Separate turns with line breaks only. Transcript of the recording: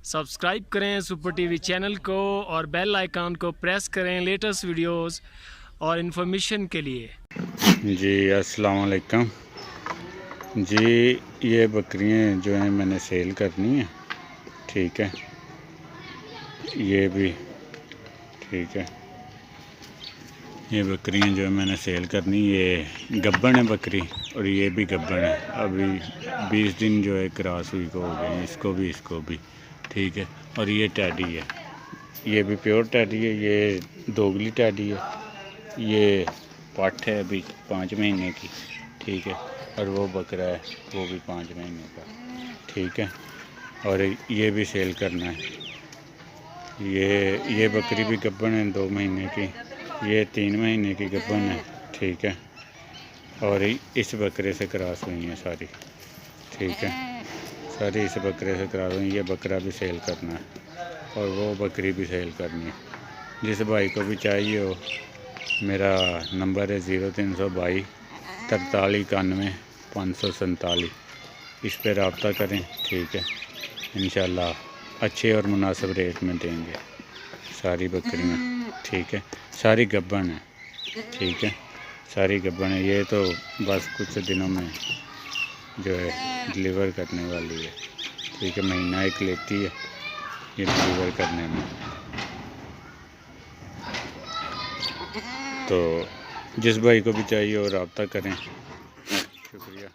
Subscribe کریں super T V channel کو اور بیل آئیکن کو پریس کریں لیٹسٹ ویڈیوز اور انفارمیشن کے لیے۔
جی السلام علیکم جی، یہ بکریاں جو ہیں میں نے سیل کرنی ہیں، ٹھیک ہے، یہ بھی ٹھیک ہے، یہ بکریاں جو ہے میں نے سیل کرنی، یہ گبن ہے بکری اور یہ بھی گبن ہے، ابھی 20 دن جو ہے کراس ہوئی کو ہو گئے ہیں، اس کو بھی ٹھیک ہے، اور یہ ٹیڈی ہے، یہ بھی پیور ٹیڈی ہے، یہ دوگلی ٹیڈی ہے، یہ پٹ ہے ابھی 5 مہینے کی، ٹھیک ہے، اور وہ بکرا ہے وہ بھی 5 مہینے کا، ٹھیک ہے، اور یہ بھی سیل کرنا ہے، یہ بکری بھی گبن ہے 2 مہینے کی، یہ 3 مہینے کی گبن ہے، ٹھیک ہے، اور اس بکرے سے کراس ہوئی ہیں ساری، ٹھیک ہے، ساری اس بکرے سے کراس ہوئی ہیں، یہ بکرا بھی سیل کرنا ہے اور وہ بکری بھی سیل کرنی ہے۔ جس بھائی کو بھی چاہیے ہو، میرا نمبر ہے 0322 43 91 547، اس پہ رابطہ کریں، ٹھیک ہے، انشاءاللہ اچھے اور مناسب ریٹ میں دیں گے ساری بکریاں، ٹھیک ہے، ساری گبن ہیں، ٹھیک ہے، ساری گبن ہے، یہ تو بس کچھ دنوں میں جو ہے ڈلیور کرنے والی ہے، ٹھیک ہے، مہینہ ایک لیتی ہے یہ ڈلیور کرنے میں، تو جس بھائی کو بھی چاہیے وہ رابطہ کریں، شکریہ۔